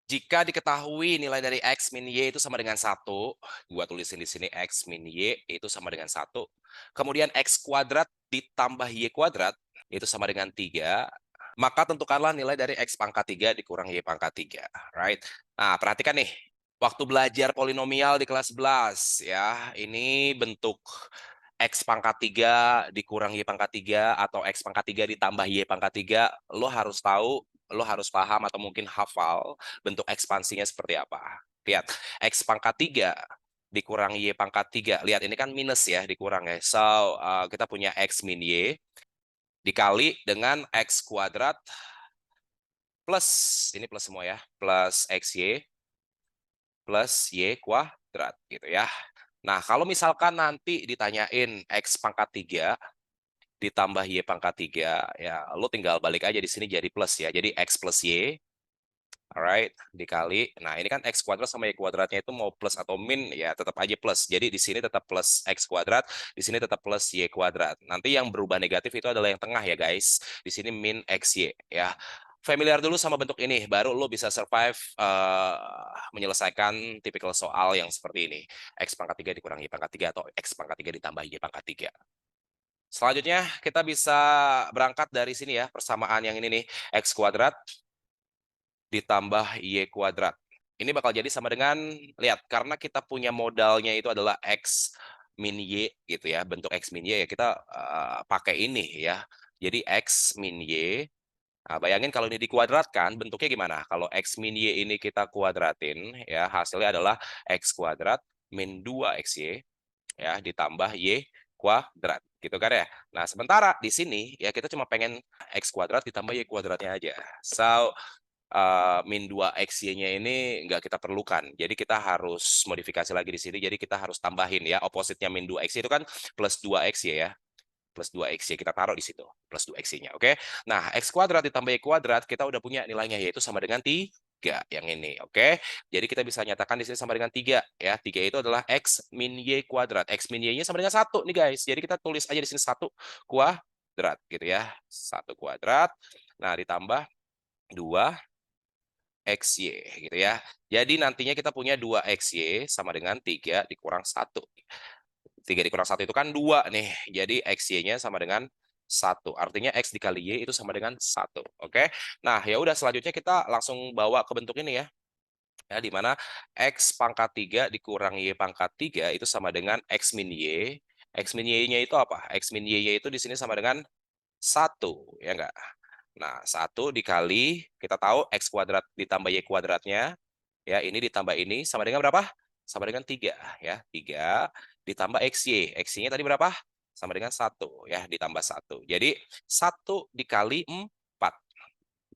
Jika diketahui nilai dari X min Y itu sama dengan 1, gua tulisin di sini X min Y itu sama dengan 1. Kemudian X kuadrat ditambah Y kuadrat itu sama dengan 3. Maka tentukanlah nilai dari X pangkat 3 dikurang Y pangkat 3. Right? Nah, perhatikan nih. Waktu belajar polinomial di kelas 11, ya, ini bentuk X pangkat 3 dikurang Y pangkat 3 atau X pangkat 3 ditambah Y pangkat 3, lo harus paham atau mungkin hafal bentuk ekspansinya seperti apa. Lihat, X pangkat 3 dikurang Y pangkat 3. Lihat, ini kan minus ya, dikurang ya. So, kita punya X min Y dikali dengan X kuadrat plus, ini plus semua ya, plus XY plus Y kuadrat gitu ya. Nah, kalau misalkan nanti ditanyain X pangkat 3 ditambah Y pangkat 3, ya lo tinggal balik aja di sini jadi plus ya. Jadi X plus Y, alright, dikali. Nah, ini kan X kuadrat sama Y kuadratnya itu mau plus atau min, ya tetap aja plus. Jadi di sini tetap plus X kuadrat, di sini tetap plus Y kuadrat. Nanti yang berubah negatif itu adalah yang tengah ya guys. Di sini min XY ya. Familiar dulu sama bentuk ini, baru lo bisa survive menyelesaikan tipikal soal yang seperti ini. X pangkat 3 dikurang Y pangkat 3 atau X pangkat 3 ditambah Y pangkat 3. Selanjutnya kita bisa berangkat dari sini ya, persamaan yang ini nih, X kuadrat ditambah Y kuadrat. Ini bakal jadi sama dengan, lihat, karena kita punya modalnya itu adalah X min Y gitu ya, bentuk X min Y ya kita pakai ini ya. Jadi X min Y, nah, bayangin kalau ini dikuadratkan, bentuknya gimana? Kalau X min Y ini kita kuadratin, ya hasilnya adalah X kuadrat min 2XY, ya ditambah Y kuadrat gitu kan ya. Nah, sementara di sini ya kita cuma pengen X kuadrat ditambah Y kuadratnya aja. So, min 2XY-nya ini nggak kita perlukan. Jadi kita harus modifikasi lagi di sini. Jadi kita harus tambahin ya. Opposite-nya min 2XY itu kan plus 2XY ya. Plus 2XY kita taruh di situ. Plus 2XY-nya. Oke. Nah, X kuadrat ditambah Y kuadrat kita udah punya nilainya yaitu sama dengan 3 yang ini. Oke. Jadi kita bisa nyatakan di sini sama dengan 3 ya. 3 itu adalah X min Y kuadrat. X min Y-nya sama dengan 1 nih guys. Jadi kita tulis aja di sini 1 kuadrat gitu ya. 1 kuadrat. Nah, ditambah 2 XY gitu ya. Jadi nantinya kita punya 2XY sama dengan 3 dikurang 1. 3 dikurang 1 itu kan 2 nih. Jadi XY-nya sama dengan 1. Artinya X dikali Y itu sama dengan 1. Oke. Nah, ya udah selanjutnya kita langsung bawa ke bentuk ini ya. Ya, di mana X pangkat 3 dikurang Y pangkat 3 itu sama dengan X min Y. X min Y-nya itu apa? X min Y-nya itu di sini sama dengan 1, ya enggak? Nah, 1 dikali, kita tahu X kuadrat ditambah Y kuadratnya, ya ini ditambah ini, sama dengan berapa? Sama dengan 3, ya. 3 ditambah XY. XY-nya tadi berapa? Sama dengan 1, ya, ditambah 1. Jadi, 1 dikali 4.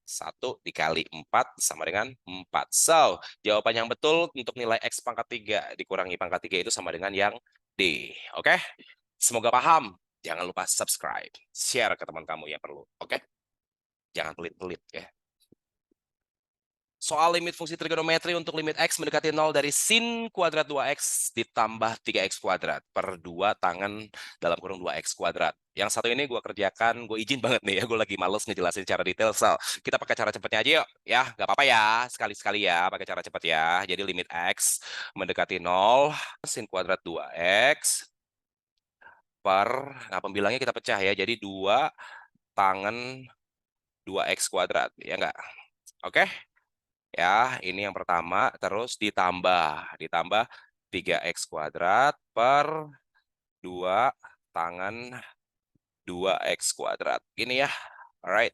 1 dikali 4 sama dengan 4. So, jawaban yang betul untuk nilai X pangkat 3 dikurangi pangkat 3 itu sama dengan yang D. Oke? Semoga paham. Jangan lupa subscribe, share ke teman kamu yang perlu. Oke? Jangan pelit-pelit ya. Soal limit fungsi trigonometri untuk limit X mendekati 0 dari sin kuadrat 2X ditambah 3X kuadrat per 2 tangan dalam kurung 2X kuadrat. Yang satu ini gue kerjakan, gue izin banget nih ya, gue lagi males ngejelasin cara detail. So, kita pakai cara cepatnya aja yuk. Ya, nggak apa-apa ya, sekali-sekali ya, pakai cara cepat ya. Jadi limit X mendekati 0, sin kuadrat 2X per, nah pembilangnya kita pecah ya, jadi 2 tangan 2X kuadrat, ya nggak? Oke? Ya, ini yang pertama, terus ditambah 3X kuadrat per 2 tangan 2X kuadrat. Gini ya, alright.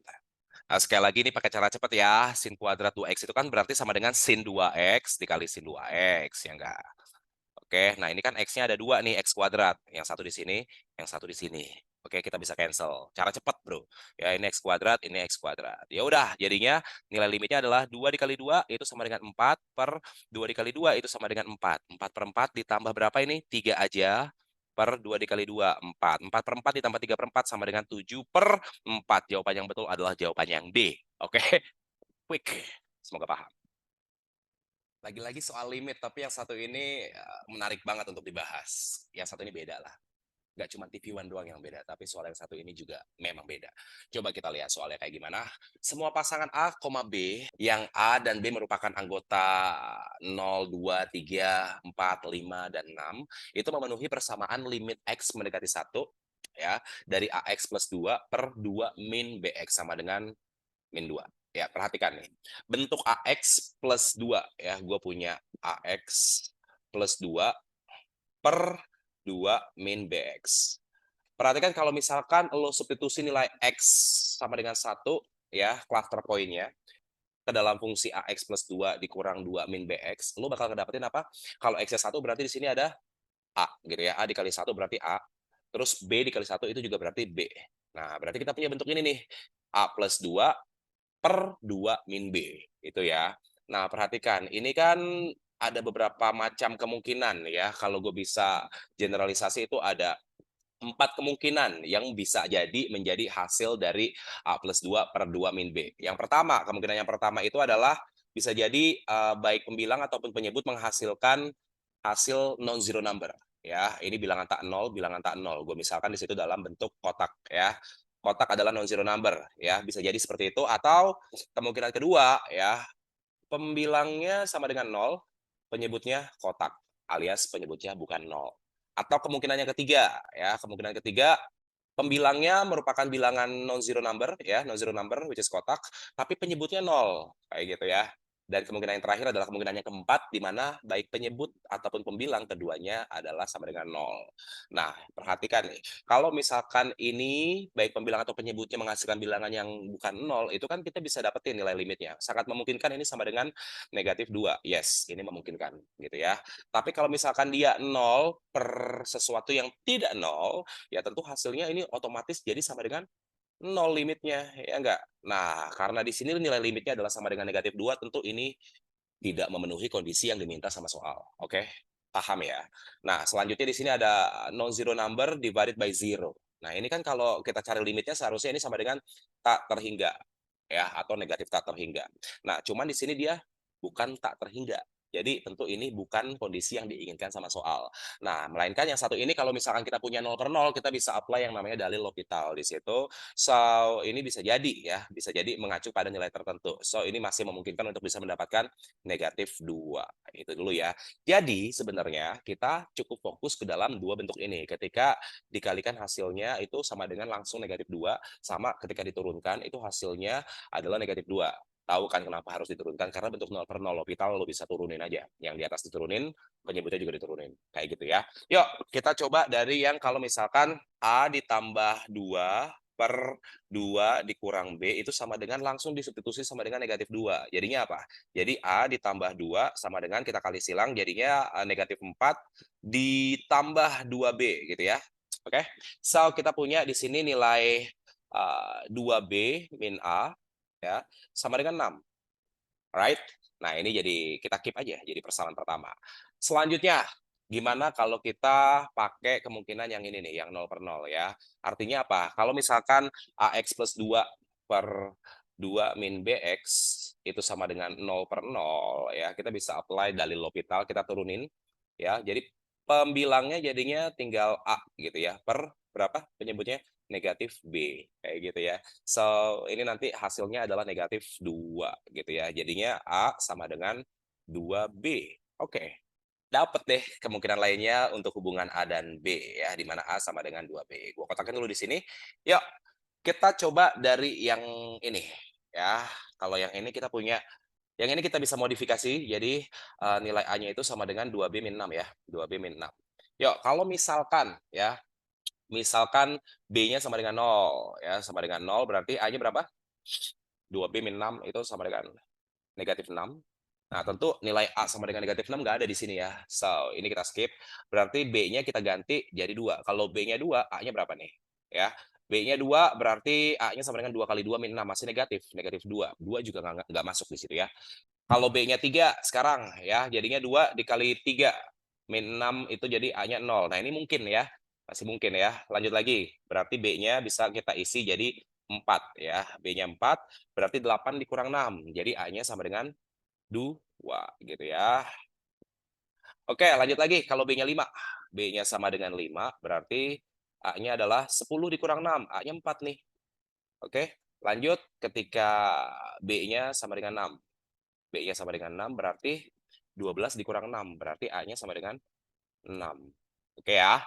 Nah, sekali lagi ini pakai cara cepat ya, sin kuadrat 2X itu kan berarti sama dengan sin 2X dikali sin 2X, ya enggak? Oke, nah ini kan X-nya ada 2 nih, X kuadrat. Yang satu di sini, yang satu di sini. Oke, kita bisa cancel. Cara cepat, bro. Ya, ini X kuadrat, ini X kuadrat. Ya udah, jadinya nilai limitnya adalah 2 dikali 2 itu sama dengan 4 per 2 dikali 2 itu sama dengan 4. 4 per 4 ditambah berapa ini? 3 aja per 2 dikali 2, 4. 4 per 4 ditambah 3 per 4 sama dengan 7 per 4. Jawaban yang betul adalah jawaban yang D. Oke, quick. Semoga paham. Lagi-lagi soal limit, tapi yang satu ini menarik banget untuk dibahas. Yang satu ini beda lah. Nggak cuma TV One doang yang beda, tapi soal yang satu ini juga memang beda. Coba kita lihat soalnya kayak gimana. Semua pasangan A, B, yang A dan B merupakan anggota 0, 2, 3, 4, 5, dan 6, itu memenuhi persamaan limit X mendekati 1, ya, dari AX plus 2 per 2 min BX sama dengan min 2. Ya, perhatikan nih. Bentuk AX plus 2, ya, gue punya AX plus 2 per 2 min BX. Perhatikan kalau misalkan lo substitusi nilai X sama dengan 1, ya, cluster poinnya, ke dalam fungsi AX plus 2 dikurang 2 min BX, lo bakal ngedapetin apa? Kalau X-nya 1 berarti di sini ada A, gitu ya. A dikali 1 berarti A. Terus B dikali 1 itu juga berarti B. Nah, berarti kita punya bentuk ini nih. A plus 2 per 2 min B. Itu ya. Nah, perhatikan. Ini kan ada beberapa macam kemungkinan ya. Kalau gue bisa generalisasi itu ada 4 kemungkinan yang bisa jadi menjadi hasil dari A plus 2 per 2 min B. Yang pertama, kemungkinan yang pertama itu adalah bisa jadi baik pembilang ataupun penyebut menghasilkan hasil non-zero number. Ya, ini bilangan tak 0, bilangan tak 0. Gue misalkan di situ dalam bentuk kotak ya. Kotak adalah non-zero number ya, bisa jadi seperti itu atau kemungkinan kedua ya, pembilangnya sama dengan 0, penyebutnya kotak alias penyebutnya bukan 0. Atau kemungkinan yang ketiga ya, kemungkinan ketiga pembilangnya merupakan bilangan non-zero number ya, non-zero number which is kotak, tapi penyebutnya 0 kayak gitu ya. Dan kemungkinan yang terakhir adalah kemungkinan yang keempat, di mana baik penyebut ataupun pembilang keduanya adalah sama dengan 0. Nah, perhatikan nih, kalau misalkan ini baik pembilang atau penyebutnya menghasilkan bilangan yang bukan 0, itu kan kita bisa dapetin nilai limitnya. Sangat memungkinkan ini sama dengan negatif 2. Yes, ini memungkinkan gitu ya. Tapi kalau misalkan dia 0 per sesuatu yang tidak 0, ya tentu hasilnya ini otomatis jadi sama dengan 0 limitnya, ya enggak? Nah, karena di sini nilai limitnya adalah sama dengan negatif 2, tentu ini tidak memenuhi kondisi yang diminta sama soal. Oke? Paham ya? Nah, selanjutnya di sini ada non-zero number divided by zero. Nah, ini kan kalau kita cari limitnya seharusnya ini sama dengan tak terhingga, ya, atau negatif tak terhingga. Nah, cuman di sini dia bukan tak terhingga. Jadi tentu ini bukan kondisi yang diinginkan sama soal. Nah, melainkan yang satu ini kalau misalkan kita punya 0 per 0, kita bisa apply yang namanya dalil L'Hopital di situ. So, ini bisa jadi ya, bisa jadi mengacu pada nilai tertentu. So, ini masih memungkinkan untuk bisa mendapatkan negatif 2. Itu dulu ya. Jadi, sebenarnya kita cukup fokus ke dalam dua bentuk ini. Ketika dikalikan hasilnya itu sama dengan langsung negatif 2, sama ketika diturunkan itu hasilnya adalah negatif 2. Tahu kan kenapa harus diturunkan? Karena bentuk 0 per 0 L'Hopital lo bisa turunin aja. Yang di atas diturunin, penyebutnya juga diturunin. Kayak gitu ya. Yuk, kita coba dari yang kalau misalkan A ditambah 2 per 2 dikurang B itu sama dengan langsung disubstitusi sama dengan negatif 2. Jadinya apa? Jadi A ditambah 2 sama dengan kita kali silang jadinya negatif 4 ditambah 2B gitu ya. Oke. So, kita punya di sini nilai 2B min A ya sama dengan 6. Right? Nah, ini jadi kita keep aja jadi persoalan pertama. Selanjutnya, gimana kalau kita pakai kemungkinan yang ini nih, yang 0 per 0 ya. Artinya apa? Kalau misalkan AX plus 2 per 2 min BX itu sama dengan 0 per 0 ya, kita bisa apply dalil L'Hopital, kita turunin ya. Jadi pembilangnya jadinya tinggal A gitu ya, per berapa penyebutnya? Negatif B, kayak gitu ya. So, ini nanti hasilnya adalah negatif 2 gitu ya. Jadinya A sama dengan 2B. Oke. Dapat deh kemungkinan lainnya untuk hubungan A dan B ya, di mana A sama dengan 2B. Gua kotakin dulu di sini. Yuk, kita coba dari yang ini ya. Kalau yang ini kita punya yang ini kita bisa modifikasi jadi nilai A-nya itu sama dengan 2B min 6 ya. 2B min 6. Yuk, kalau misalkan B-nya sama dengan 0 ya, sama dengan 0 berarti A-nya berapa? 2B min 6 itu sama dengan negatif 6. Nah, tentu nilai A sama dengan negatif 6 nggak ada di sini ya. So, ini kita skip. Berarti B-nya kita ganti jadi 2. Kalau B-nya 2, A-nya berapa nih? Ya. B-nya 2 berarti A-nya sama dengan 2 kali 2 min 6 masih negatif, negatif 2. 2 juga nggak masuk di situ ya. Kalau B-nya 3 sekarang ya, jadinya 2 dikali 3 min 6 itu jadi A-nya 0. Nah, ini mungkin ya. Masih mungkin ya. Lanjut lagi. Berarti B-nya bisa kita isi jadi 4 ya. B-nya 4 berarti 8 dikurang 6. Jadi A-nya sama dengan 2 gitu ya. Oke, lanjut lagi. Kalau B-nya 5. B-nya sama dengan 5 berarti A-nya adalah 10 dikurang 6, A-nya 4 nih. Oke, lanjut ketika B-nya sama dengan 6. B-nya sama dengan 6 berarti 12 dikurang 6, berarti A-nya sama dengan 6. Oke ya.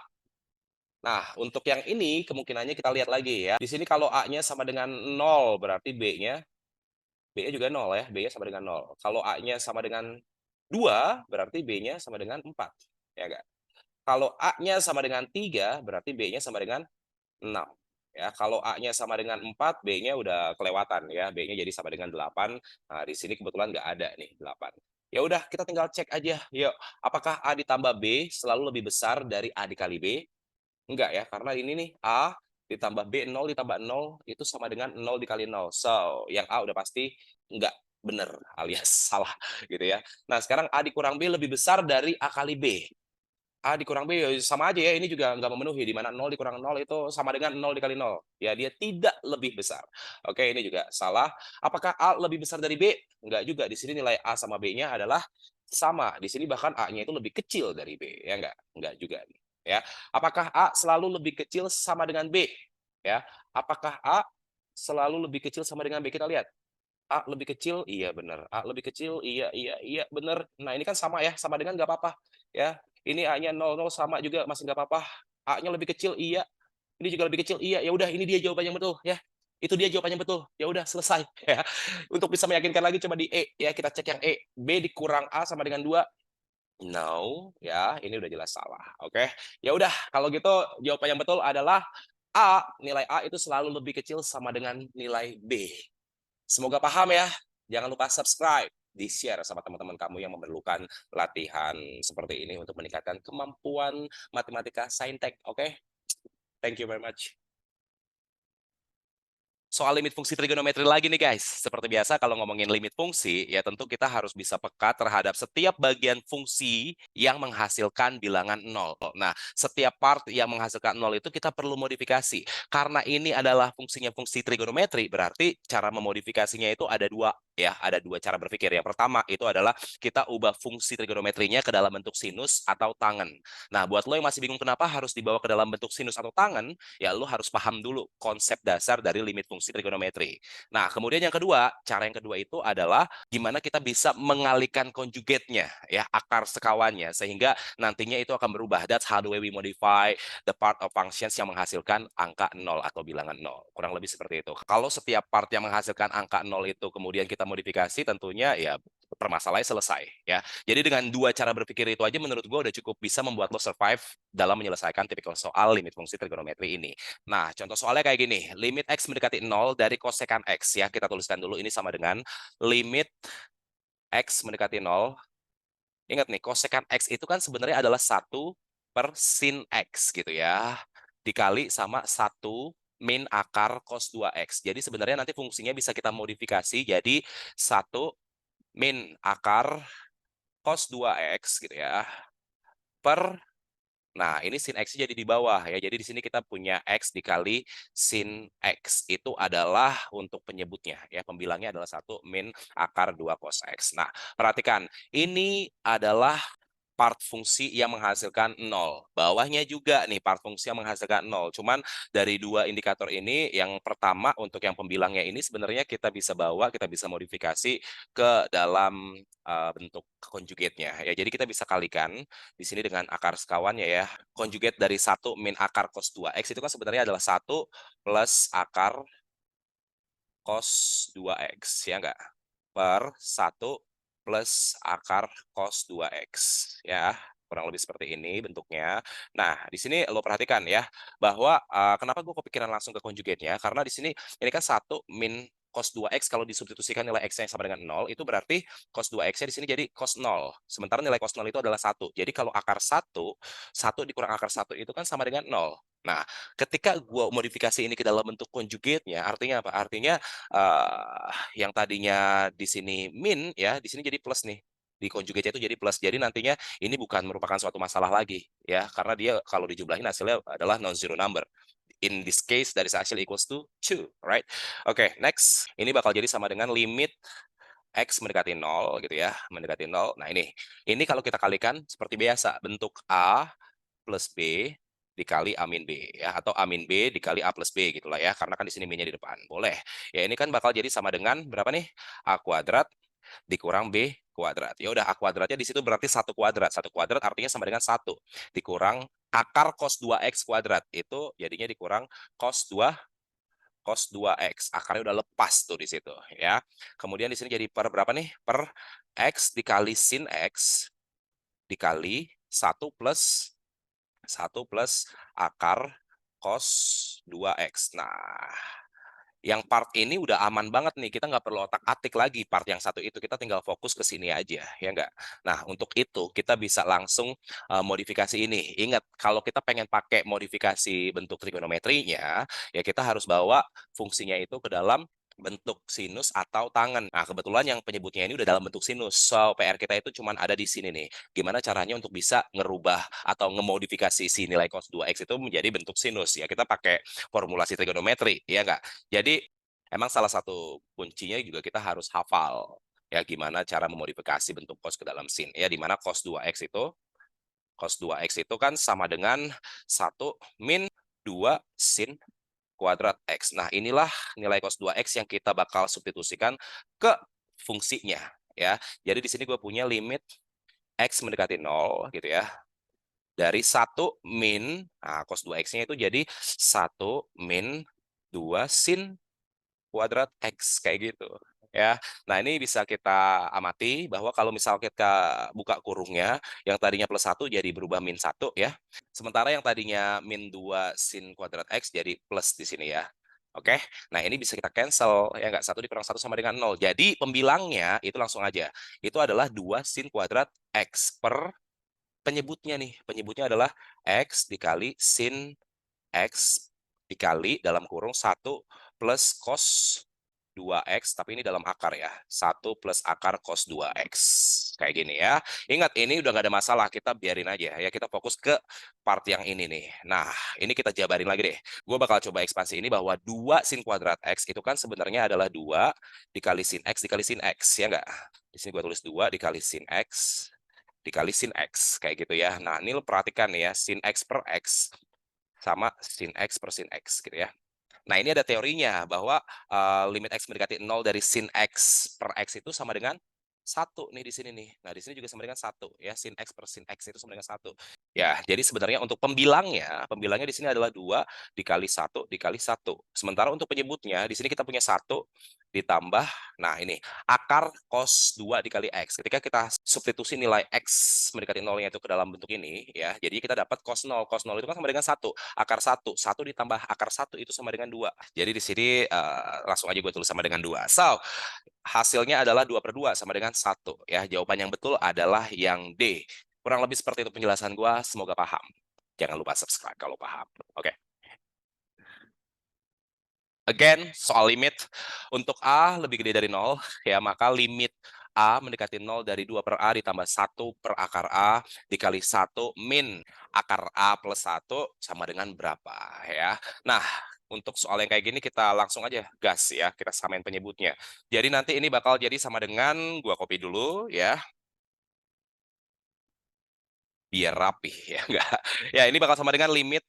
Nah, untuk yang ini kemungkinannya kita lihat lagi ya. Di sini kalau A-nya sama dengan 0, berarti B-nya juga 0 ya, B-nya sama dengan 0. Kalau A-nya sama dengan 2, berarti B-nya sama dengan 4. Ya enggak? Kalau A-nya sama dengan 3, berarti B-nya sama dengan 6. Ya, kalau A-nya sama dengan 4, B-nya udah kelewatan ya, B-nya jadi sama dengan 8. Nah, di sini kebetulan nggak ada nih 8. Ya udah, kita tinggal cek aja. Yuk, apakah A ditambah B selalu lebih besar dari A dikali B? Enggak ya, karena ini nih A ditambah B, 0 ditambah 0 itu sama dengan 0 dikali 0. So, yang A udah pasti enggak bener alias salah gitu ya. Nah, sekarang A dikurang B lebih besar dari A kali B. A dikurang B ya sama aja ya, ini juga nggak memenuhi, di mana 0 dikurang 0 itu sama dengan 0 dikali 0. Ya, dia tidak lebih besar. Oke, ini juga salah. Apakah A lebih besar dari B? Enggak juga. Di sini nilai A sama B-nya adalah sama. Di sini bahkan A-nya itu lebih kecil dari B. Ya enggak? Enggak juga. Ya. Apakah A selalu lebih kecil sama dengan B? Ya. Apakah A selalu lebih kecil sama dengan B? Kita lihat. A lebih kecil, iya benar. A lebih kecil, iya iya iya benar. Nah, ini kan sama ya, sama dengan nggak apa-apa ya. Ini A-nya 00 sama juga masih nggak apa-apa. A-nya lebih kecil, iya. Ini juga lebih kecil, iya. Ya udah, ini dia jawaban yang betul ya. Itu dia jawabannya betul. Ya udah selesai ya. Untuk bisa meyakinkan lagi coba di E ya, kita cek yang E. B dikurang A sama dengan 2. No, ya, ini udah jelas salah. Oke. Ya udah, kalau gitu jawaban yang betul adalah A, nilai A itu selalu lebih kecil sama dengan nilai B. Semoga paham ya. Jangan lupa subscribe, di-share sama teman-teman kamu yang memerlukan latihan seperti ini untuk meningkatkan kemampuan matematika saintek. Oke? Thank you very much. Soal limit fungsi trigonometri lagi nih guys. Seperti biasa kalau ngomongin limit fungsi, ya tentu kita harus bisa peka terhadap setiap bagian fungsi yang menghasilkan bilangan 0. Nah, setiap part yang menghasilkan 0 itu kita perlu modifikasi. Karena ini adalah fungsinya fungsi trigonometri, berarti cara memodifikasinya itu ada dua. Ya, ada dua cara berpikir. Yang pertama itu adalah kita ubah fungsi trigonometrinya ke dalam bentuk sinus atau tangen. Nah, buat lo yang masih bingung kenapa harus dibawa ke dalam bentuk sinus atau tangen, ya lo harus paham dulu konsep dasar dari limit fungsi trigonometri. Nah, kemudian yang kedua, cara yang kedua itu adalah gimana kita bisa mengalihkan konjugatnya, ya, akar sekawannya, sehingga nantinya itu akan berubah. That's how the way we modify the part of functions yang menghasilkan angka 0 atau bilangan 0. Kurang lebih seperti itu. Kalau setiap part yang menghasilkan angka 0 itu kemudian kita modifikasi, tentunya ya permasalahannya selesai. Ya. Jadi dengan dua cara berpikir itu aja menurut gue udah cukup bisa membuat lo survive dalam menyelesaikan tipikal soal limit fungsi trigonometri ini. Nah, contoh soalnya kayak gini, limit X mendekati 0 dari kosekan X ya, kita tuliskan dulu ini sama dengan limit X mendekati 0. Ingat nih, kosekan X itu kan sebenarnya adalah 1/sin X gitu ya, dikali sama 1 min akar cos 2X. Jadi sebenarnya nanti fungsinya bisa kita modifikasi jadi 1 min akar cos 2X gitu ya, per nah, ini sin X jadi di bawah ya. Jadi di sini kita punya X dikali sin X. Itu adalah untuk penyebutnya ya. Pembilangnya adalah 1 min akar 2 cos X. Nah, perhatikan. Ini adalah part fungsi yang menghasilkan 0. Bawahnya juga nih part fungsi yang menghasilkan 0. Cuman dari dua indikator ini, yang pertama untuk yang pembilangnya ini sebenarnya kita bisa bawa, kita bisa modifikasi ke dalam bentuk conjugate-nya. Ya, jadi kita bisa kalikan di sini dengan akar sekawannya ya. Conjugate dari 1 min akar cos 2X itu kan sebenarnya adalah 1 plus akar cos 2X, ya enggak? Per 1 plus akar cos 2X, ya. Kurang lebih seperti ini bentuknya. Nah, di sini lo perhatikan ya, bahwa kenapa gue kepikiran langsung ke conjugate-nya, karena di sini ini kan 1 min cos 2X kalau disubstitusikan nilai X-nya sama dengan 0, itu berarti cos 2X-nya di sini jadi cos 0. Sementara nilai cos 0 itu adalah 1. Jadi kalau akar 1, 1 dikurang akar 1 itu kan sama dengan 0. Nah, ketika gue modifikasi ini ke dalam bentuk conjugate-nya, artinya apa? Artinya yang tadinya di sini min ya, di sini jadi plus nih. Di conjugate itu jadi plus. Jadi nantinya ini bukan merupakan suatu masalah lagi ya, karena dia kalau dijumlahin hasilnya adalah non-zero number. In this case, that is actually equals to 2, right? Oke, next. Ini bakal jadi sama dengan limit X mendekati 0 gitu ya, mendekati 0. Nah ini kalau kita kalikan seperti biasa, bentuk A plus B dikali A min B ya, atau A min B dikali A plus B gitulah ya, karena kan di sini minnya di depan. Boleh. Ya ini kan bakal jadi sama dengan berapa nih? A kuadrat dikurang B kuadrat. Ya udah A kuadratnya di situ berarti 1 kuadrat. 1 kuadrat artinya sama dengan 1 dikurang akar cos 2x kuadrat. Itu jadinya dikurang cos 2x. Akarnya udah lepas tuh di situ ya. Kemudian di sini jadi per berapa nih? Per x dikali sin x dikali 1 plus akar cos 2x. Nah, yang part ini udah aman banget nih. Kita nggak perlu otak-atik lagi part yang satu itu. Kita tinggal fokus ke sini aja, ya nggak? Nah, untuk itu kita bisa langsung modifikasi ini. Ingat, kalau kita pengen pakai modifikasi bentuk trigonometrinya, ya kita harus bawa fungsinya itu ke dalam bentuk sinus atau tangen. Nah, kebetulan yang penyebutnya ini udah dalam bentuk sinus. So, PR kita itu cuma ada di sini nih. Gimana caranya untuk bisa ngerubah atau ngemodifikasi si nilai cos 2x itu menjadi bentuk sinus. Ya, kita pakai formulasi trigonometri, ya nggak? Jadi, emang salah satu kuncinya juga kita harus hafal. Ya, gimana cara memodifikasi bentuk cos ke dalam sin. Ya, di mana cos 2x itu kan sama dengan 1 min 2 sin kuadrat X. Nah, inilah nilai cos 2X yang kita bakal substitusikan ke fungsinya. Ya, jadi di sini gue punya limit X mendekati 0 gitu ya. Dari 1 min, nah cos 2X-nya itu jadi 1 min 2 sin kuadrat X kayak gitu ya. Nah, ini bisa kita amati bahwa kalau misal kita buka kurungnya yang tadinya +1 jadi berubah -1 ya. Sementara yang tadinya -2 sin kuadrat X jadi plus di sini ya. Oke. Nah, ini bisa kita cancel ya nggak, 1 dikurang 1 sama dengan 0. Jadi pembilangnya itu langsung aja. Itu adalah 2 sin kuadrat X per penyebutnya nih. Penyebutnya adalah X dikali sin X dikali dalam kurung 1 plus cos 2X, tapi ini dalam akar ya. 1 plus akar cos 2X. Kayak gini ya. Ingat, ini udah nggak ada masalah. Kita biarin aja ya. Kita fokus ke part yang ini nih. Nah, ini kita jabarin lagi deh. Gue bakal coba ekspansi ini bahwa 2 sin kuadrat X itu kan sebenarnya adalah 2 dikali sin X dikali sin X. Ya nggak? Di sini gue tulis 2 dikali sin X dikali sin X. Kayak gitu ya. Nah, ini lo perhatikan ya. Sin X per X sama sin X per sin X gitu ya. Nah, ini ada teorinya bahwa limit X mendekati 0 dari sin X per X itu sama dengan 1 nih di sini nih. Nah, di sini juga sama dengan 1 ya. Sin X per sin X itu sama dengan 1. Ya, jadi sebenarnya untuk pembilangnya di sini adalah 2 dikali 1 dikali 1. Sementara untuk penyebutnya, di sini kita punya 1 ditambah, nah ini, akar cos 2 dikali X. Ketika kita substitusi nilai X mendekati 0-nya itu ke dalam bentuk ini, ya, jadi kita dapat cos 0. Cos 0 itu kan sama dengan 1. Akar 1. 1 ditambah akar 1 itu sama dengan 2. Jadi di sini langsung aja gue tulis sama dengan 2. So, hasilnya adalah 2/2 sama dengan 1. Ya, jawaban yang betul adalah yang D. Kurang lebih seperti itu penjelasan gue. Semoga paham. Jangan lupa subscribe kalau paham. Oke. Again, soal limit. Untuk A lebih gede dari 0, ya, maka limit A mendekati 0 dari 2 per A ditambah 1 per akar A dikali 1 min akar A plus 1 sama dengan berapa, ya. Nah, untuk soal yang kayak gini kita langsung aja gas ya, kita samain penyebutnya. Jadi nanti ini bakal jadi sama dengan, gua copy dulu ya, biar rapih ya, enggak. Ya, ini bakal sama dengan limit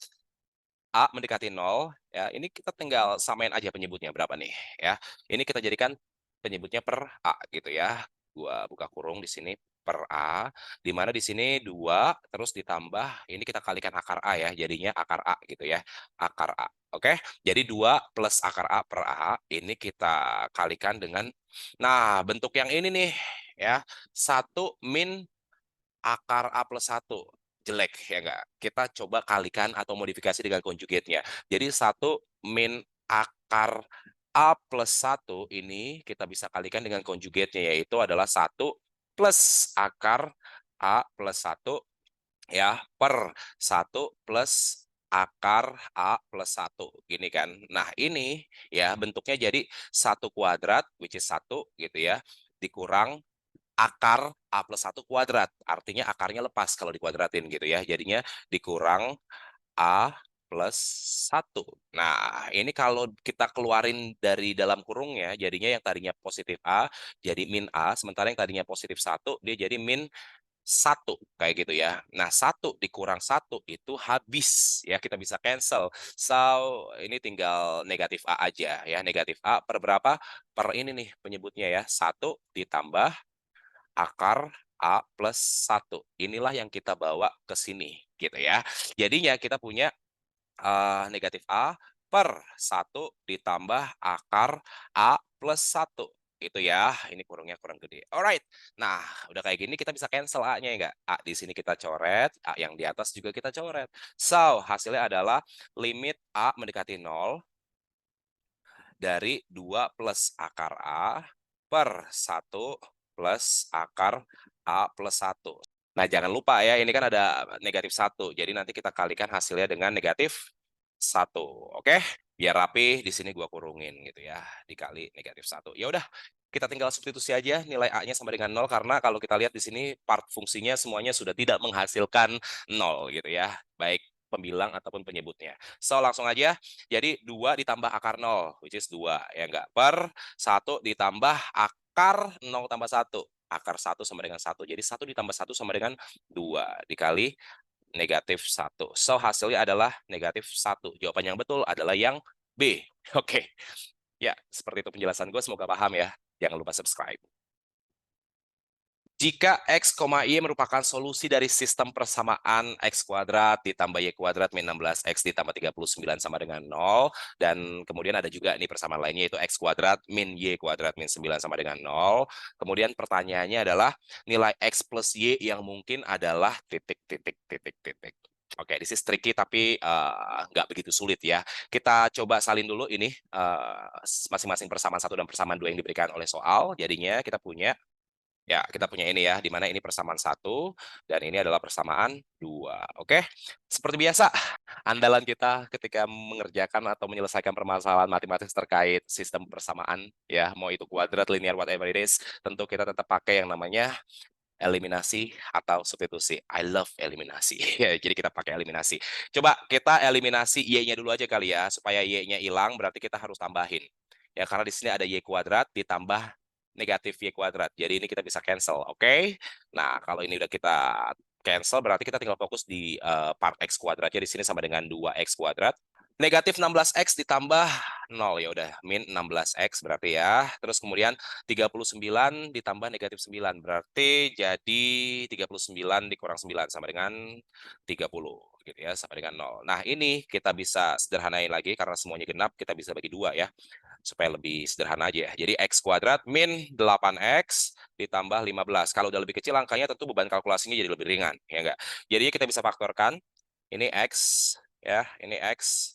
A mendekati 0, ya, ini kita tinggal samain aja penyebutnya berapa nih, ya. Ini kita jadikan penyebutnya per A gitu ya. Gua buka kurung di sini per A, di mana di sini 2 terus ditambah ini kita kalikan akar A ya, jadinya akar A gitu ya. Akar A. Oke. Jadi 2 plus akar A per A ini kita kalikan dengan, nah, bentuk yang ini nih ya. 1 min akar A plus 1 jelek ya enggak? Kita coba kalikan atau modifikasi dengan conjugate-nya. Jadi 1 min akar A plus 1 ini kita bisa kalikan dengan conjugate-nya, yaitu adalah 1 plus akar A plus 1 ya per 1 plus akar A plus 1 gini kan. Nah, ini ya bentuknya jadi 1 kuadrat which is 1 gitu ya dikurang akar A plus 1 kuadrat. Artinya akarnya lepas kalau dikuadratin gitu ya. Jadinya dikurang A plus 1. Nah, ini kalau kita keluarin dari dalam kurungnya, jadinya yang tadinya positif A jadi min A, sementara yang tadinya positif 1 dia jadi min 1 kayak gitu ya. Nah, 1 dikurang 1 itu habis ya, kita bisa cancel. So, ini tinggal negatif A aja ya. Negatif A per berapa? Per ini nih penyebutnya ya. 1 ditambah akar A plus 1. Inilah yang kita bawa ke sini gitu ya. Jadinya kita punya negatif A per 1 ditambah akar A plus 1. Itu ya, ini kurungnya kurang gede. Alright. Nah, udah kayak gini kita bisa cancel A-nya ya nggak? A di sini kita coret, A yang di atas juga kita coret. So, hasilnya adalah limit A mendekati 0 dari 2 plus akar A per 1 plus akar A plus 1. Nah, jangan lupa ya, ini kan ada negatif 1. Jadi nanti kita kalikan hasilnya dengan negatif 1. Oke? Biar rapi, di sini gua kurungin gitu ya. Dikali negatif 1. Ya udah, kita tinggal substitusi aja nilai A-nya sama dengan 0 karena kalau kita lihat di sini part fungsinya semuanya sudah tidak menghasilkan 0 gitu ya. Baik pembilang ataupun penyebutnya. So, langsung aja. Jadi 2 ditambah akar 0, which is 2. Ya enggak? Per 1 ditambah akar 0 tambah 1. Akar 1 sama dengan 1. Jadi 1 ditambah 1 sama dengan 2. Dikali negatif 1. So, hasilnya adalah negatif 1. Jawaban yang betul adalah yang B. Oke. Ya, seperti itu penjelasan gue. Semoga paham ya. Jangan lupa subscribe. Jika X, Y merupakan solusi dari sistem persamaan X kuadrat ditambah Y kuadrat min 16X ditambah 39 sama dengan 0. Dan kemudian ada juga nih persamaan lainnya yaitu X kuadrat min Y kuadrat min 9 sama dengan 0. Kemudian pertanyaannya adalah nilai X plus Y yang mungkin adalah titik, titik, titik, titik. Oke, this is tricky tapi nggak begitu sulit ya. Kita coba salin dulu ini masing-masing persamaan 1 dan persamaan 2 yang diberikan oleh soal. Jadinya kita punya ini ya, di mana ini persamaan 1 dan ini adalah persamaan 2. Oke. Seperti biasa, andalan kita ketika mengerjakan atau menyelesaikan permasalahan matematis terkait sistem persamaan ya, mau itu kuadrat, linear, whatever it is, tentu kita tetap pakai yang namanya eliminasi atau substitusi. I love eliminasi. Ya, jadi kita pakai eliminasi. Coba kita eliminasi Y-nya dulu aja kali ya, supaya Y-nya hilang berarti kita harus tambahin. Ya, karena di sini ada Y kuadrat ditambah negatif Y kuadrat. Jadi ini kita bisa cancel, oke? Nah, kalau ini udah kita cancel berarti kita tinggal fokus di part X kuadratnya di sini sama dengan 2X kuadrat. Negatif 16X ditambah 0, ya udah min 16X berarti ya. Terus kemudian 39 ditambah negatif 9 berarti jadi 39 dikurang 9 sama dengan 30 gitu ya, sama dengan 0. Nah, ini kita bisa sederhanain lagi karena semuanya genap, kita bisa bagi 2 ya supaya lebih sederhana aja ya. Jadi X kuadrat min 8X ditambah 15. Kalau udah lebih kecil angkanya tentu beban kalkulasinya jadi lebih ringan, ya enggak? Jadi kita bisa faktorkan ini X ya, ini X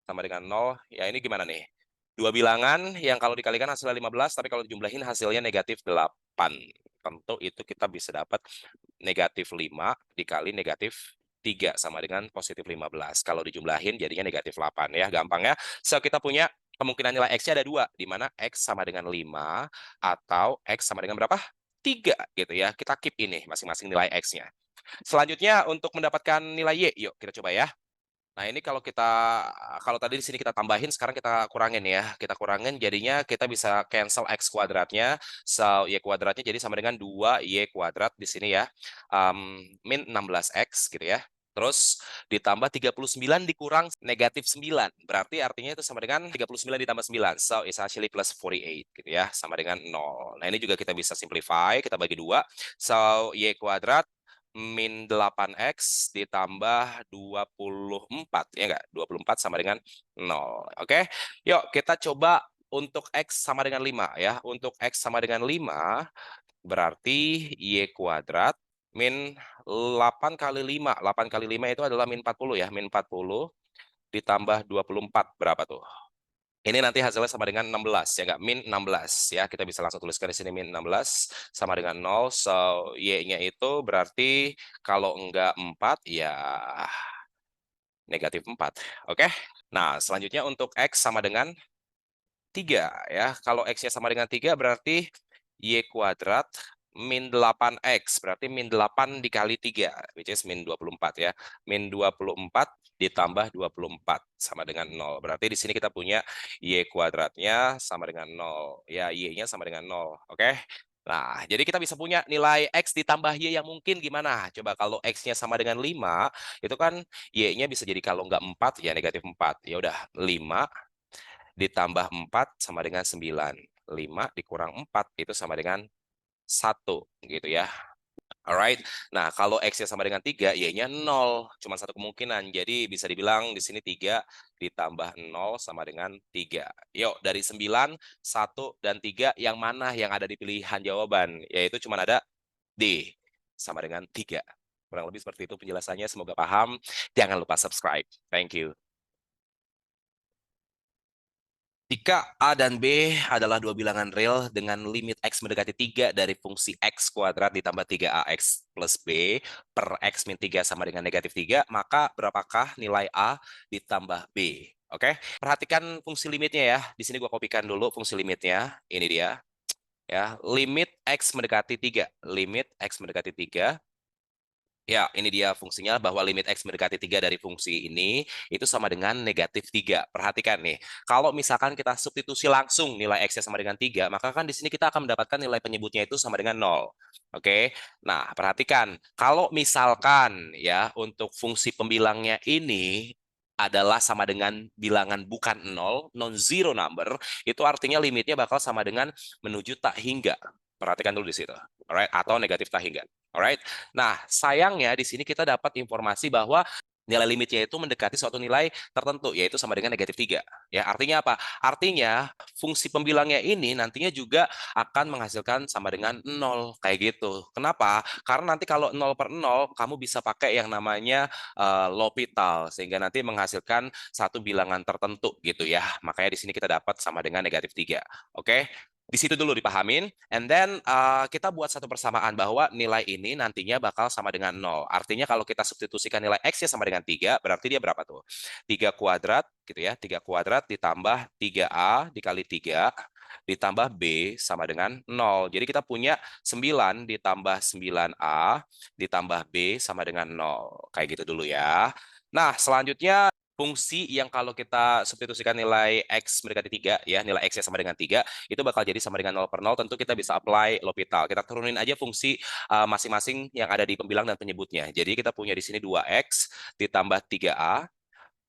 sama dengan 0. Ya ini gimana nih? Dua bilangan yang kalau dikalikan hasilnya 15, tapi kalau dijumlahin hasilnya negatif 8. Tentu itu kita bisa dapat negatif 5 dikali negatif 3 sama dengan positif 15. Kalau dijumlahin jadinya negatif 8 ya, gampang ya. So, kita punya kemungkinan nilai X-nya ada 2, di mana X sama dengan 5 atau X sama dengan berapa? 3 gitu ya. Kita keep ini masing-masing nilai X-nya. Selanjutnya untuk mendapatkan nilai Y, yuk kita coba ya. Nah, ini kalau tadi di sini kita tambahin, sekarang kita kurangin ya. Kita kurangin, jadinya kita bisa cancel X kuadratnya. So, Y kuadratnya jadi sama dengan 2Y kuadrat di sini ya. Min 16X gitu ya. Terus ditambah 39 dikurang negatif 9. Berarti artinya itu sama dengan 39 ditambah 9. So, it's actually plus 48 gitu ya. Sama dengan 0. Nah, ini juga kita bisa simplify. Kita bagi 2. So, Y kuadrat min 8X ditambah 24, ya enggak? 24 sama dengan 0. Oke? Yuk, kita coba untuk X sama dengan 5 ya. Untuk X sama dengan 5, berarti Y kuadrat min 8 kali 5. 8 kali 5 itu adalah min 40 ya. Min 40 ditambah 24, berapa tuh? Ini nanti hasilnya sama dengan 16, ya enggak? Min 16, ya. Kita bisa langsung tuliskan di sini min 16 sama dengan 0. So, Y-nya itu berarti kalau enggak 4, ya negatif 4. Oke? Nah, selanjutnya untuk X sama dengan 3, ya. Kalau X-nya sama dengan 3 berarti Y kuadrat min 8X. Berarti min 8 dikali 3, which is min 24 ya. Min 24 ditambah 24 sama dengan 0. Berarti di sini kita punya Y kuadratnya sama dengan 0. Ya, Y-nya sama dengan 0. Oke? Nah, jadi kita bisa punya nilai X ditambah Y yang mungkin gimana? Coba kalau X-nya sama dengan 5, itu kan Y-nya bisa jadi kalau nggak 4, ya negatif 4. Ya udah, 5 ditambah 4 sama dengan 9. 5 dikurang 4 itu sama dengan 1, gitu ya. Alright. Nah, kalau X-nya sama dengan 3, Y-nya 0. Cuma satu kemungkinan. Jadi bisa dibilang di sini 3 ditambah 0 sama dengan 3. Yuk, dari 9, 1, dan 3, yang mana yang ada di pilihan jawaban? Yaitu cuma ada D, sama dengan 3. Kurang lebih seperti itu penjelasannya. Semoga paham. Jangan lupa subscribe. Thank you. Jika A dan B adalah dua bilangan real dengan limit X mendekati 3 dari fungsi X kuadrat ditambah 3AX plus B per X min 3 sama dengan negatif 3, maka berapakah nilai A ditambah B? Oke, perhatikan fungsi limitnya ya. Di sini gua kopikan dulu fungsi limitnya. Ini dia. Ya, limit X mendekati 3. Limit X mendekati 3. Ya, ini dia fungsinya bahwa limit X mendekati 3 dari fungsi ini itu sama dengan negatif 3. Perhatikan nih, kalau misalkan kita substitusi langsung nilai X-nya sama dengan 3, maka kan di sini kita akan mendapatkan nilai penyebutnya itu sama dengan 0. Oke, nah perhatikan, kalau misalkan ya untuk fungsi pembilangnya ini adalah sama dengan bilangan bukan 0, non-zero number, itu artinya limitnya bakal sama dengan menuju tak hingga. Perhatikan dulu di situ. Alright, atau negatif tak hingga. Alright. Nah, sayangnya di sini kita dapat informasi bahwa nilai limitnya itu mendekati suatu nilai tertentu, yaitu sama dengan negatif 3. Ya, artinya apa? Artinya fungsi pembilangnya ini nantinya juga akan menghasilkan sama dengan 0, kayak gitu. Kenapa? Karena nanti kalau 0 per 0, kamu bisa pakai yang namanya L'Hopital, sehingga nanti menghasilkan satu bilangan tertentu gitu ya. Makanya di sini kita dapat sama dengan negatif 3. Oke? Di situ dulu dipahamin, and then kita buat satu persamaan bahwa nilai ini nantinya bakal sama dengan 0. Artinya kalau kita substitusikan nilai X-nya sama dengan 3, berarti dia berapa tuh? 3 kuadrat, gitu ya. 3 kuadrat ditambah 3A dikali 3, ditambah B sama dengan 0. Jadi kita punya 9 ditambah 9A, ditambah B sama dengan 0. Kayak gitu dulu ya. Nah, selanjutnya fungsi yang kalau kita substitusikan nilai X mendekati 3, ya, nilai X-nya sama dengan 3, itu bakal jadi sama dengan 0 per 0, tentu kita bisa apply L'Hopital. Kita turunin aja fungsi masing-masing yang ada di pembilang dan penyebutnya. Jadi kita punya di sini 2X ditambah 3A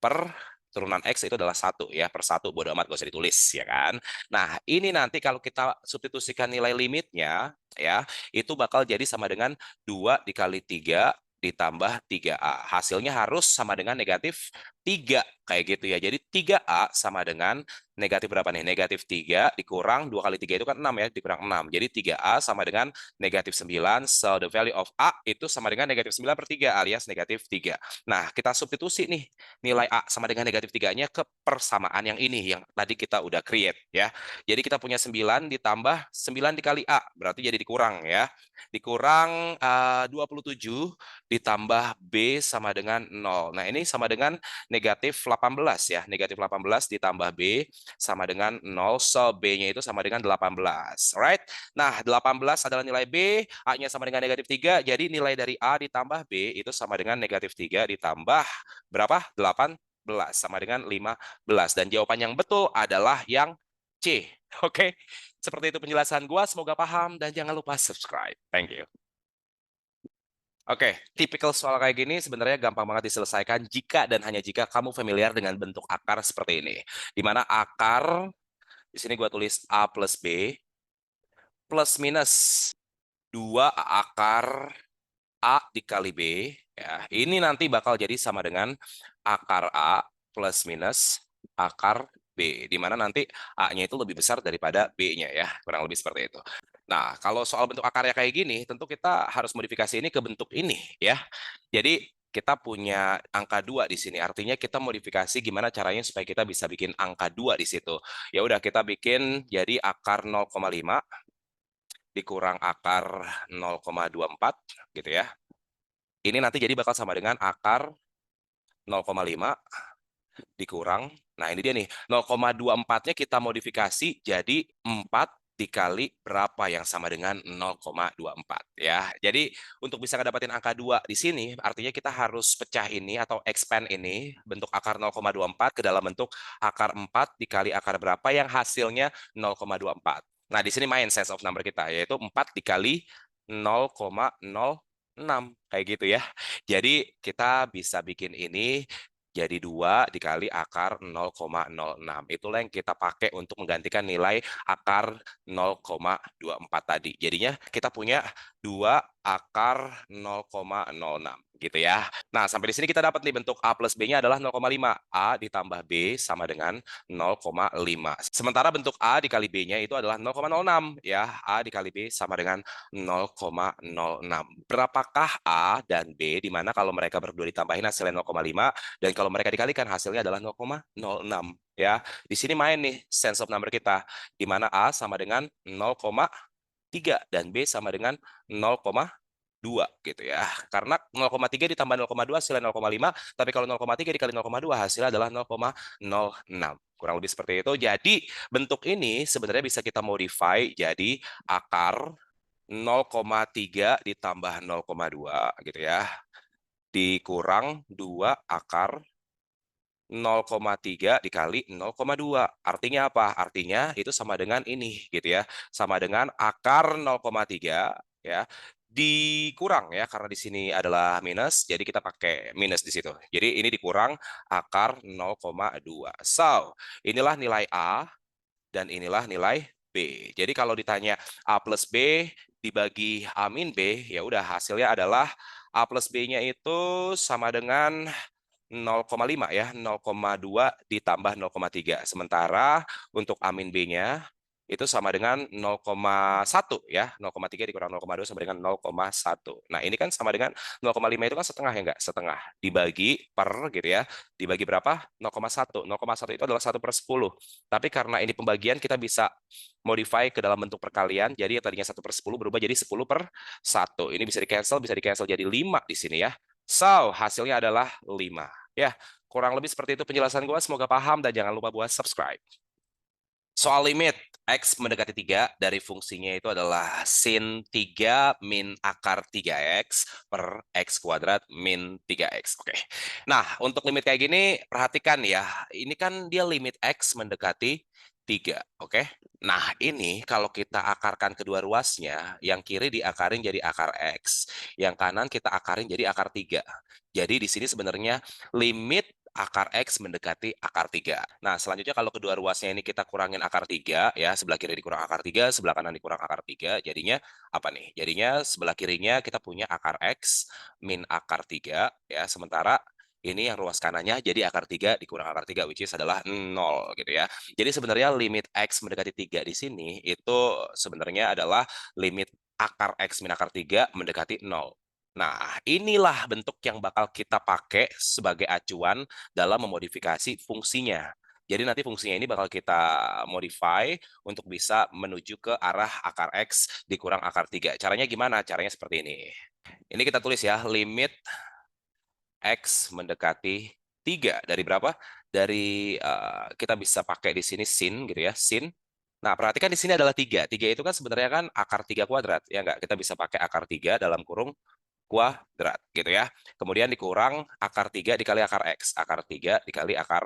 per turunan X itu adalah 1 ya, per 1, bodo amat gak usah ditulis ya kan. Nah, ini nanti kalau kita substitusikan nilai limitnya ya, itu bakal jadi sama dengan 2 dikali 3 ditambah 3A. Hasilnya harus sama dengan negatif 3 kayak gitu ya. Jadi 3A sama dengan negatif berapa nih? Negatif 3 dikurang 2 kali 3 itu kan 6 ya, dikurang 6. Jadi 3A sama dengan negatif 9. So the value of A itu sama dengan negatif 9 per 3 alias negatif 3. Nah, kita substitusi nih nilai A sama dengan negatif 3-nya ke persamaan yang ini, yang tadi kita udah create ya. Jadi kita punya 9 ditambah 9 dikali A, berarti jadi dikurang ya. Dikurang 27 ditambah B sama dengan 0. Nah, ini sama dengan negatif 18 ya. Negatif 18 ditambah B sama dengan 0. So, B-nya itu sama dengan 18. Alright? Nah, 18 adalah nilai B, A-nya sama dengan negatif 3. Jadi nilai dari A ditambah B itu sama dengan negatif 3 ditambah berapa? 18 sama dengan 15. Dan jawaban yang betul adalah yang C. Oke? Seperti itu penjelasan gua. Semoga paham dan jangan lupa subscribe. Thank you. Oke, tipikal soal kayak gini sebenarnya gampang banget diselesaikan jika dan hanya jika kamu familiar dengan bentuk akar seperti ini. Di mana akar, di sini gua tulis A plus B, plus minus 2 akar A dikali B. Ya, ini nanti bakal jadi sama dengan akar A plus minus akar B. Di mana nanti A-nya itu lebih besar daripada B-nya ya. Kurang lebih seperti itu. Nah, kalau soal bentuk akarnya kayak gini, tentu kita harus modifikasi ini ke bentuk ini ya. Jadi kita punya angka 2 di sini. Artinya kita modifikasi gimana caranya supaya kita bisa bikin angka 2 di situ. Ya udah kita bikin jadi akar 0,5 dikurang akar 0,24 gitu ya. Ini nanti jadi bakal sama dengan akar 0,5 dikurang. Nah, ini dia nih. 0,24-nya kita modifikasi jadi 4 dikali berapa yang sama dengan 0,24 ya. Jadi untuk bisa ngedapatin angka 2 di sini artinya kita harus pecah ini atau expand ini bentuk akar 0,24 ke dalam bentuk akar 4 dikali akar berapa yang hasilnya 0,24. Nah, di sini main sense of number kita, yaitu 4 dikali 0,06. Kayak gitu ya. Jadi, kita bisa bikin ini jadi 2 dikali akar 0,06. Itulah yang kita pakai untuk menggantikan nilai akar 0,24 tadi. Jadinya kita punya 2 akar 0,06 gitu ya. Nah, sampai di sini kita dapat nih bentuk A plus B-nya adalah 0,5. A ditambah B sama dengan 0,5. Sementara bentuk A dikali B-nya itu adalah 0,06 ya. A dikali B sama dengan 0,06. Berapakah A dan B di mana kalau mereka berdua ditambahin hasilnya 0,5 dan kalau mereka dikalikan hasilnya adalah 0,06 ya. Di sini main nih sense of number kita di mana A sama dengan 0,3 dan B sama dengan 0,2 gitu ya. Karena 0,3 ditambah 0,2 hasilnya 0,5, tapi kalau 0,3 dikali 0,2 hasilnya adalah 0,06. Kurang lebih seperti itu. Jadi bentuk ini sebenarnya bisa kita modify jadi akar 0,3 ditambah 0,2 gitu ya. Dikurang 2 akar 0,3 dikali 0,2. Artinya apa? Artinya itu sama dengan ini gitu ya. Sama dengan akar 0,3 ya dikurang ya karena di sini adalah minus jadi kita pakai minus di situ. Jadi ini dikurang akar 0,2. So, inilah nilai A dan inilah nilai B. Jadi kalau ditanya A plus B dibagi A min B, ya udah hasilnya adalah A plus B-nya itu sama dengan 0,5 ya, 0,2 ditambah 0,3. Sementara untuk A min B-nya itu sama dengan 0,1 ya, 0,3 dikurang 0,2 sama dengan 0,1. Nah, ini kan sama dengan 0,5 itu kan setengah ya enggak? Setengah dibagi per gitu ya. Dibagi berapa? 0,1. 0,1 itu adalah 1/10. Tapi karena ini pembagian kita bisa modify ke dalam bentuk perkalian. Jadi yang tadinya 1/10 berubah jadi 10/1. Ini bisa di cancel jadi 5 di sini ya. So, hasilnya adalah 5. Ya, kurang lebih seperti itu penjelasan gue. Semoga paham dan jangan lupa buat subscribe. Soal limit, X mendekati 3 dari fungsinya itu adalah sin 3 min akar 3X per X kuadrat min 3X. Oke. Nah, untuk limit kayak gini, perhatikan ya. Ini kan dia limit X mendekati 3. Oke. Nah, ini kalau kita akarkan kedua ruasnya, yang kiri diakarin jadi akar X. Yang kanan kita akarin jadi akar 3. Jadi di sini sebenarnya limit akar X mendekati akar 3. Nah, selanjutnya kalau kedua ruasnya ini kita kurangin akar 3, ya, sebelah kiri dikurang akar 3, sebelah kanan dikurang akar 3, jadinya apa nih? Jadinya sebelah kirinya kita punya akar X min akar 3, ya, sementara ini yang ruas kanannya jadi akar 3 dikurang akar 3, which is adalah 0, gitu ya. Jadi sebenarnya limit X mendekati 3 di sini, itu sebenarnya adalah limit akar X min akar 3 mendekati 0. Nah, inilah bentuk yang bakal kita pakai sebagai acuan dalam memodifikasi fungsinya. Jadi nanti fungsinya ini bakal kita modify untuk bisa menuju ke arah akar X dikurang akar 3. Caranya gimana? Caranya seperti ini. Ini kita tulis ya, limit X mendekati 3. Dari berapa? Dari, kita bisa pakai di sini sin gitu ya, sin. Nah, perhatikan di sini adalah 3. 3 itu kan sebenarnya kan akar 3 kuadrat. Ya enggak? Kita bisa pakai akar 3 dalam kurung kuadrat gitu ya. Kemudian dikurang akar 3 dikali akar X. Akar 3 dikali akar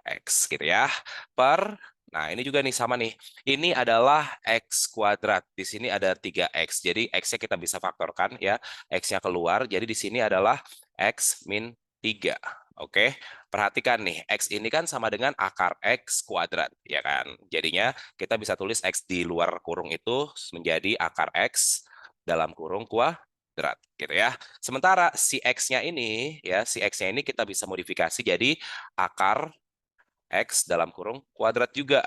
X gitu ya. Per, nah ini juga nih sama nih. Ini adalah X kuadrat. Di sini ada 3X. Jadi X-nya kita bisa faktorkan ya. X-nya keluar. Jadi di sini adalah X min 3. Oke, perhatikan nih, X ini kan sama dengan akar X kuadrat, ya kan? Jadinya kita bisa tulis X di luar kurung itu menjadi akar X dalam kurung kuadrat gitu ya. Sementara si X-nya ini ya, si X-nya ini kita bisa modifikasi jadi akar X dalam kurung kuadrat juga.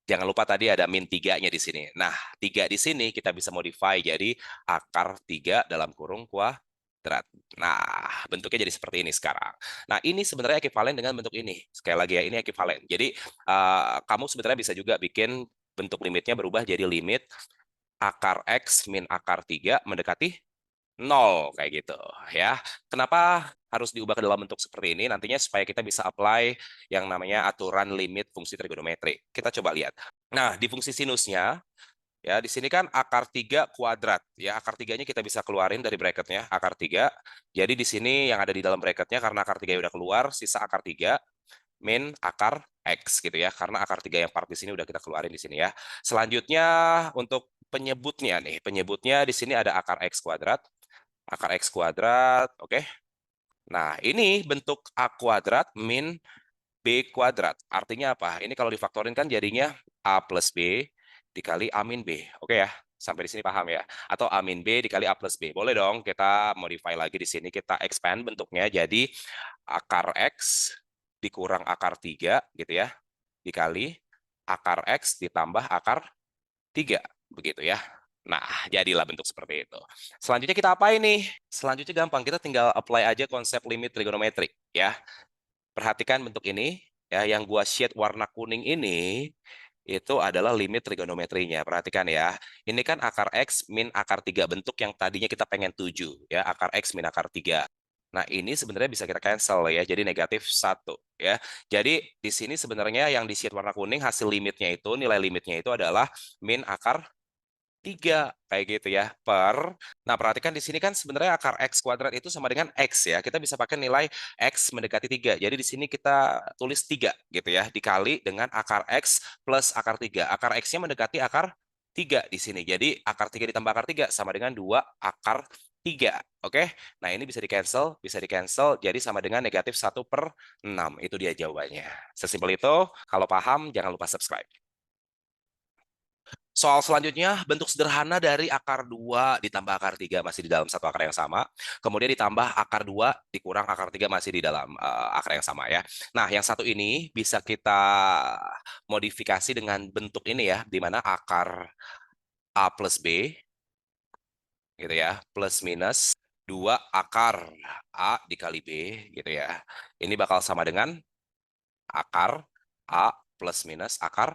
Jangan lupa tadi ada min 3-nya di sini. Nah, 3 di sini kita bisa modify jadi akar 3 dalam kurung kuadrat. Nah, bentuknya jadi seperti ini sekarang. Nah, ini sebenarnya ekivalen dengan bentuk ini. Sekali lagi ya, ini ekivalen. Jadi, kamu sebenarnya bisa juga bikin bentuk limitnya berubah jadi limit akar X min akar 3 mendekati 0 kayak gitu ya. Kenapa harus diubah ke dalam bentuk seperti ini? Nantinya supaya kita bisa apply yang namanya aturan limit fungsi trigonometri. Kita coba lihat. Nah, di fungsi sinusnya ya di sini kan akar 3 kuadrat ya. Akar 3-nya kita bisa keluarin dari bracketnya, akar 3. Jadi di sini yang ada di dalam bracketnya karena akar 3 udah keluar, sisa akar 3. min akar X gitu ya. Karena akar 3 yang part di sini udah kita keluarin di sini ya. Selanjutnya untuk penyebutnya nih. Penyebutnya di sini ada akar X kuadrat. Akar X kuadrat, oke. Nah, ini bentuk A kuadrat min B kuadrat. Artinya apa? Ini kalau difaktorin kan jadinya A plus B dikali A min B. Oke ya? Sampai di sini paham ya? Atau A min B dikali A plus B. Boleh dong kita modify lagi di sini. Kita expand bentuknya jadi akar X dikurang akar 3 gitu ya. Dikali akar X ditambah akar 3. Begitu ya. Nah, jadilah bentuk seperti itu. Selanjutnya kita apa ini? Selanjutnya gampang. Kita tinggal apply aja konsep limit trigonometrik ya. Perhatikan bentuk ini, ya, yang gua shade warna kuning ini, itu adalah limit trigonometrinya. Perhatikan ya, ini kan akar X min akar 3, bentuk yang tadinya kita pengen tuju, ya, akar X min akar 3. Nah, ini sebenarnya bisa kita cancel ya, jadi negatif 1. Ya. Jadi, di sini sebenarnya yang di shade warna kuning, hasil limitnya itu, nilai limitnya itu adalah min akar 3 kayak gitu ya nah perhatikan di sini kan sebenarnya akar X kuadrat itu sama dengan X ya, kita bisa pakai nilai X mendekati 3, jadi di sini kita tulis 3 gitu ya, dikali dengan akar X plus akar 3, akar X-nya mendekati akar 3 di sini, jadi akar 3 ditambah akar 3 sama dengan 2 akar 3, oke. Nah ini bisa di cancel, jadi sama dengan negatif 1/6, itu dia jawabannya. Sesimpel itu, kalau paham jangan lupa subscribe. Soal selanjutnya, bentuk sederhana dari akar 2 ditambah akar 3 masih di dalam satu akar yang sama. Kemudian ditambah akar 2 dikurang akar 3 masih di dalam akar yang sama ya. Nah, yang satu ini bisa kita modifikasi dengan bentuk ini ya, di mana akar A plus B, gitu ya, plus minus 2 akar A dikali B, gitu ya. Ini bakal sama dengan akar A plus minus akar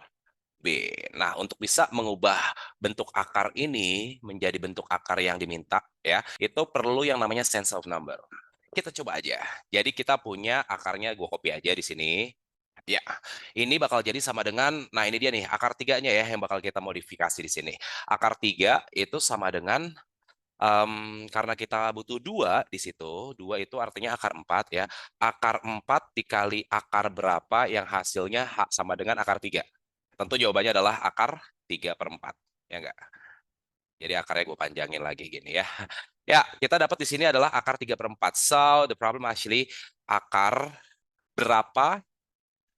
B. Nah, untuk bisa mengubah bentuk akar ini menjadi bentuk akar yang diminta, ya, itu perlu yang namanya sense of number. Kita coba aja. Jadi kita punya akarnya, gue copy aja di sini. Ya, ini bakal jadi sama dengan, nah ini dia nih, akar 3-nya ya, yang bakal kita modifikasi di sini. Akar 3 itu sama dengan, karena kita butuh 2 di situ, 2 itu artinya akar 4 ya. Akar 4 dikali akar berapa yang hasilnya sama dengan akar 3. Tentu jawabannya adalah akar 3/4. Ya enggak? Jadi akarnya gue panjangin lagi gini ya. Ya, kita dapat di sini adalah akar 3/4. So, the problem actually akar berapa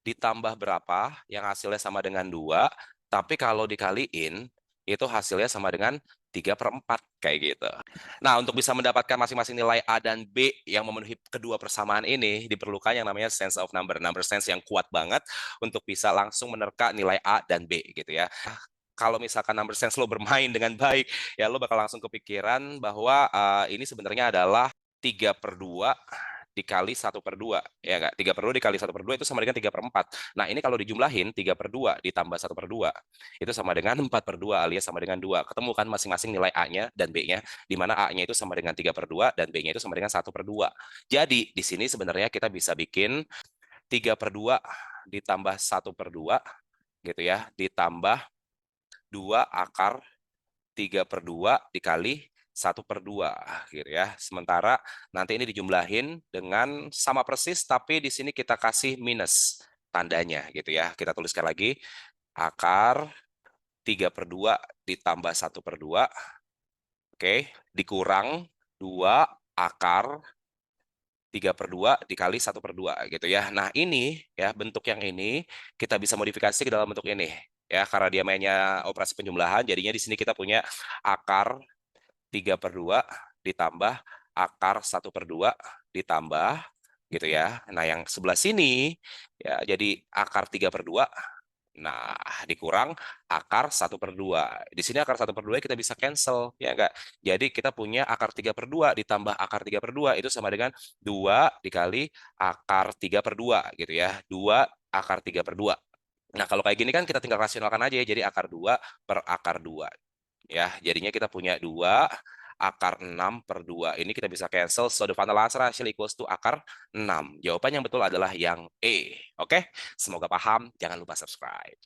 ditambah berapa yang hasilnya sama dengan 2. Tapi kalau dikaliin, itu hasilnya sama dengan 3/4. Kayak gitu. Nah, untuk bisa mendapatkan masing-masing nilai A dan B yang memenuhi kedua persamaan ini, diperlukan yang namanya sense of number. Number sense yang kuat banget untuk bisa langsung menerka nilai A dan B gitu ya. Kalau misalkan number sense lo bermain dengan baik, ya lo bakal langsung kepikiran bahwa ini sebenarnya adalah 3/2 dikali 1/2, ya nggak? 3/2 dikali 1/2 itu sama dengan 3/4. Nah, ini kalau dijumlahin 3/2 ditambah 1/2 itu sama dengan 4/2 alias sama dengan 2. Ketemu kan masing-masing nilai A-nya dan B-nya, di mana A-nya itu sama dengan 3/2 dan B-nya itu sama dengan 1/2. Jadi, di sini sebenarnya kita bisa bikin 3/2 ditambah 1/2 gitu ya, ditambah 2 akar 3/2 dikali 1/2 gitu ya. Sementara nanti ini dijumlahin dengan sama persis, tapi di sini kita kasih minus tandanya gitu ya. Kita tuliskan lagi akar 3/2 ditambah 1/2, oke, dikurang 2 akar 3/2 dikali 1/2 gitu ya. Nah ini ya, bentuk yang ini kita bisa modifikasi ke dalam bentuk ini ya, karena dia mainnya operasi penjumlahan, jadinya di sini kita punya akar 3/2 ditambah akar 1/2 ditambah gitu ya. Nah yang sebelah sini ya jadi akar 3/2, nah dikurang akar 1/2. Di sini akar 1/2 kita bisa cancel ya enggak. Jadi kita punya akar 3/2 ditambah akar 3/2 itu sama dengan 2 dikali akar 3/2 gitu ya. 2 akar 3/2. Nah kalau kayak gini kan kita tinggal rasionalkan aja ya, jadi akar 2 per akar 2 ya. Jadinya kita punya 2 akar 6/2. Ini kita bisa cancel. So the final answer actually equals to akar 6. Jawaban yang betul adalah yang E. Oke? Semoga paham. Jangan lupa subscribe.